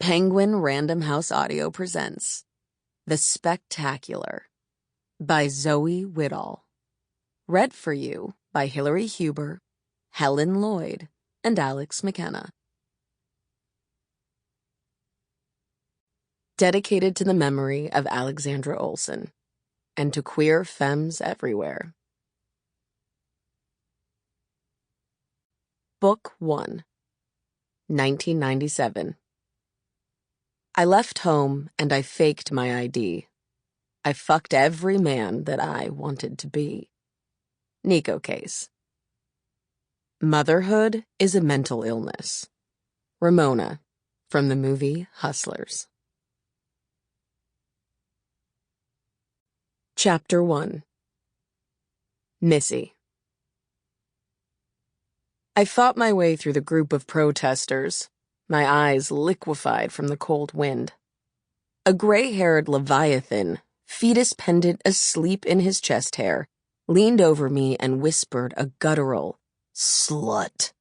Penguin Random House Audio presents The Spectacular by Zoe Whittall. Read for you by Hillary Huber, Helen Lloyd, and Alex Mckenna. Dedicated to the memory of Alexandra Olsen and to queer femmes everywhere. Book 1, 1997. I left home and I faked my ID. I fucked every man that I wanted to be. Nico case. Motherhood is a mental illness. Ramona, from the movie Hustlers. Chapter 1. Missy. I fought my way through the group of protesters, my eyes liquefied from the cold wind. A gray-haired leviathan, fetus pendant asleep in his chest hair, leaned over me and whispered a guttural, "Slut."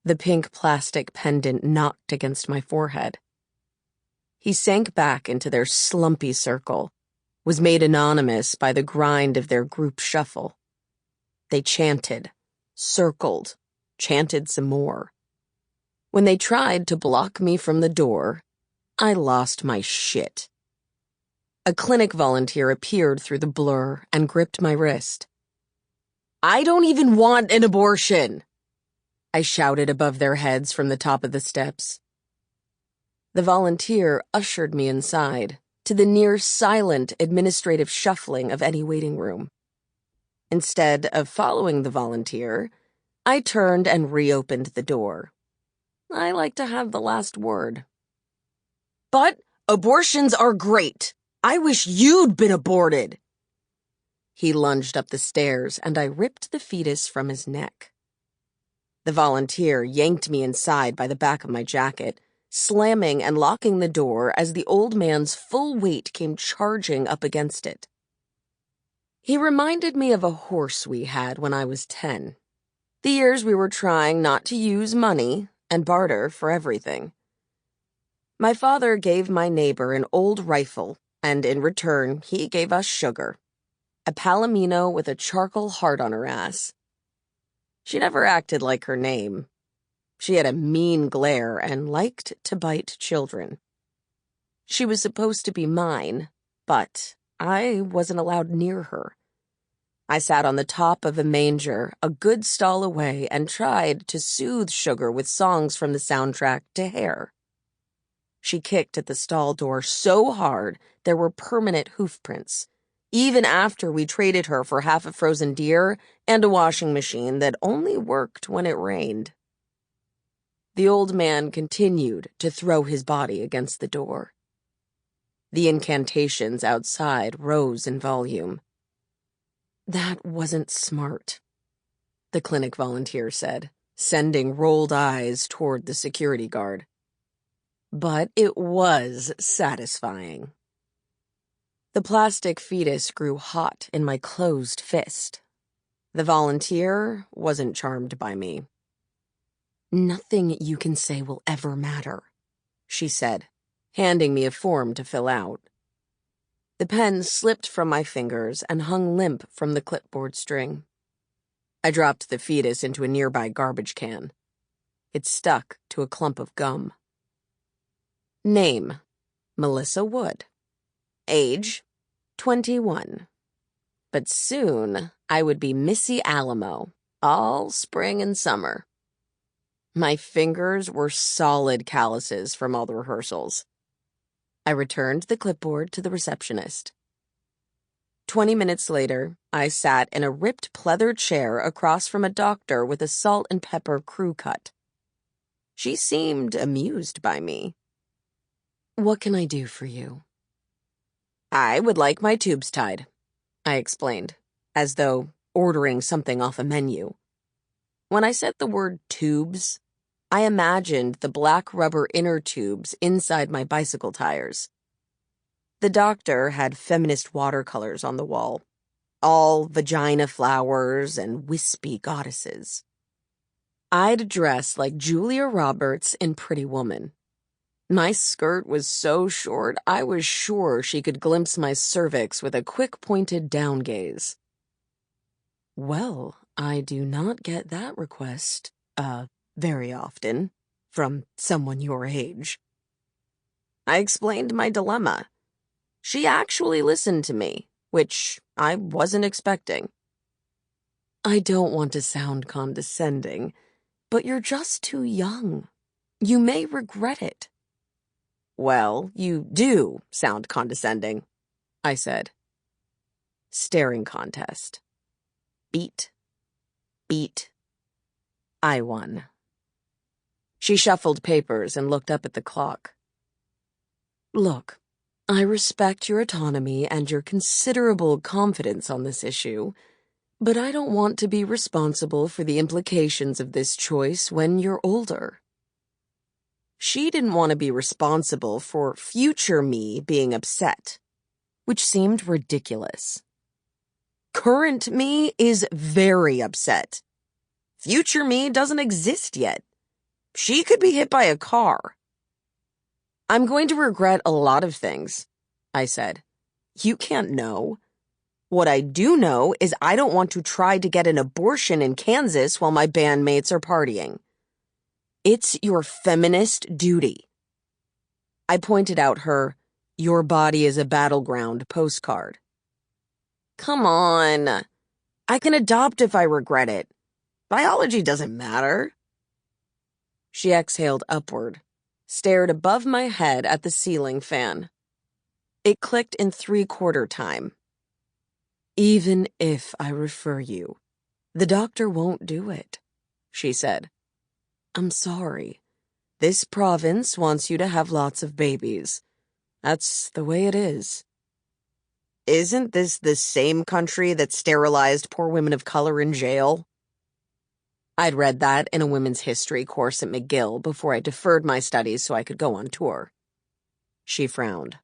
The pink plastic pendant knocked against my forehead. He sank back into their slumpy circle, was made anonymous by the grind of their group shuffle. They chanted, circled, chanted some more. When they tried to block me from the door, I lost my shit. A clinic volunteer appeared through the blur and gripped my wrist. "I don't even want an abortion," I shouted above their heads from the top of the steps. The volunteer ushered me inside, to the near-silent administrative shuffling of any waiting room. Instead of following the volunteer, I turned and reopened the door. I like to have the last word. "But abortions are great. I wish you'd been aborted." He lunged up the stairs, and I ripped the fetus from his neck. The volunteer yanked me inside by the back of my jacket, slamming and locking the door as the old man's full weight came charging up against it. He reminded me of a horse we had when I was 10. The years we were trying not to use money and barter for everything. My father gave my neighbor an old rifle, and in return, he gave us sugar. A palomino with a charcoal heart on her ass. She never acted like her name. She had a mean glare and liked to bite children. She was supposed to be mine, but I wasn't allowed near her. I sat on the top of a manger, a good stall away, and tried to soothe Sugar with songs from the soundtrack to Hair. She kicked at the stall door so hard there were permanent hoof prints, even after we traded her for half a frozen deer and a washing machine that only worked when it rained. The old man continued to throw his body against the door. The incantations outside rose in volume. "That wasn't smart," the clinic volunteer said, sending rolled eyes toward the security guard. But it was satisfying. The plastic fetus grew hot in my closed fist. The volunteer wasn't charmed by me. "Nothing you can say will ever matter," she said, handing me a form to fill out. The pen slipped from my fingers and hung limp from the clipboard string. I dropped the fetus into a nearby garbage can. It stuck to a clump of gum. Name: Melissa Wood. Age: 21. But soon I would be Missy Alamo, all spring and summer. My fingers were solid calluses from all the rehearsals. I returned the clipboard to the receptionist. 20 minutes later, I sat in a ripped pleather chair across from a doctor with a salt and pepper crew cut. She seemed amused by me. "What can I do for you?" "I would like my tubes tied," I explained, as though ordering something off a menu. When I said the word tubes, I imagined the black rubber inner tubes inside my bicycle tires. The doctor had feminist watercolors on the wall, all vagina flowers and wispy goddesses. I'd dress like Julia Roberts in Pretty Woman. My skirt was so short, I was sure she could glimpse my cervix with a quick pointed down gaze. Well, I do not get that request, very often, from someone your age. I explained my dilemma. She actually listened to me, which I wasn't expecting. I don't want to sound condescending, but you're just too young. You may regret it. Well, you do sound condescending, I said. Staring contest. Beat. Beat. I won. She shuffled papers and looked up at the clock. Look, I respect your autonomy and your considerable confidence on this issue, but I don't want to be responsible for the implications of this choice when you're older. She didn't want to be responsible for future me being upset, which seemed ridiculous. Current me is very upset. Future me doesn't exist yet. She could be hit by a car. I'm going to regret a lot of things, I said. You can't know. What I do know is I don't want to try to get an abortion in Kansas while my bandmates are partying. It's your feminist duty. I pointed out her "Your body is a battleground" postcard. Come on. I can adopt if I regret it. Biology doesn't matter. She exhaled upward, stared above my head at the ceiling fan. It clicked in 3/4 time. Even if I refer you, the doctor won't do it, she said. I'm sorry. This province wants you to have lots of babies. That's the way it is. Isn't this the same country that sterilized poor women of color in jail? I'd read that in a women's history course at McGill before I deferred my studies so I could go on tour. She frowned.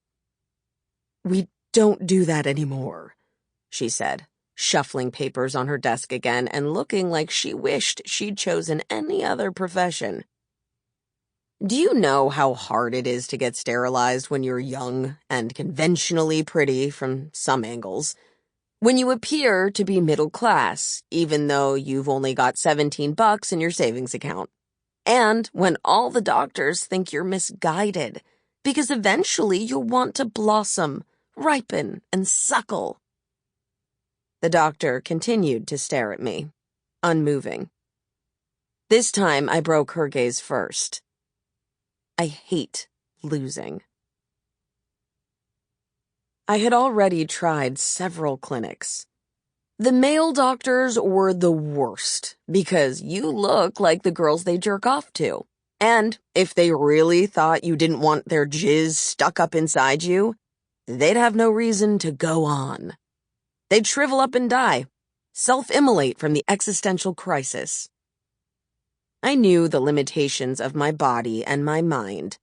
We don't do that anymore, she said, shuffling papers on her desk again and looking like she wished she'd chosen any other profession. Do you know how hard it is to get sterilized when you're young and conventionally pretty from some angles? When you appear to be middle class, even though you've only got $17 in your savings account. And when all the doctors think you're misguided, because eventually you'll want to blossom, ripen, and suckle. The doctor continued to stare at me, unmoving. This time I broke her gaze first. I hate losing. I had already tried several clinics. The male doctors were the worst because you look like the girls they jerk off to. And if they really thought you didn't want their jizz stuck up inside you, they'd have no reason to go on. They'd shrivel up and die, self-immolate from the existential crisis. I knew the limitations of my body and my mind,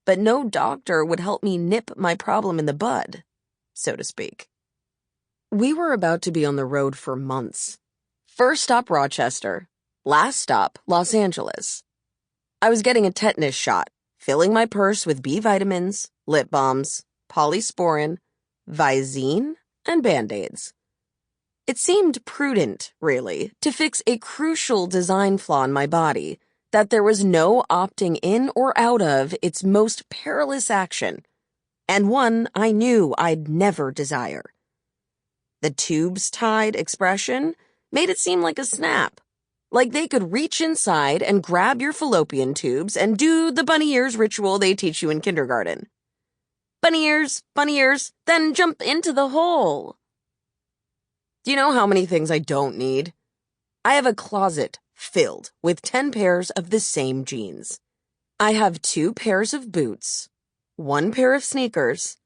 but no doctor would help me nip my problem in the bud, so to speak. We were about to be on the road for months. First stop Rochester, last stop Los Angeles. I was getting a tetanus shot, filling my purse with B vitamins, lip balms, polysporin, Visine, and Band-Aids. It seemed prudent, really, to fix a crucial design flaw in my body, that there was no opting in or out of its most perilous action, and one I knew I'd never desire. The tubes tied expression made it seem like a snap, like they could reach inside and grab your fallopian tubes and do the bunny ears ritual they teach you in kindergarten. Bunny ears, then jump into the hole. Do you know how many things I don't need? I have a closet filled with 10 pairs of the same jeans. I have 2 pairs of boots, 1 pair of sneakers,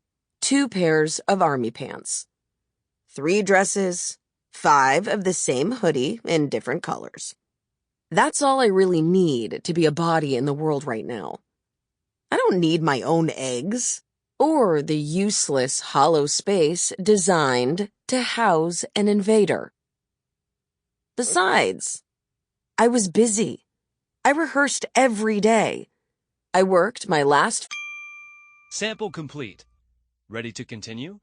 2 pairs of army pants, 3 dresses, 5 of the same hoodie in different colors. That's all I really need to be a body in the world right now. I don't need my own eggs, or the useless hollow space designed to house an invader. Besides, I was busy. I rehearsed every day. I worked my last Sample complete. Ready to continue?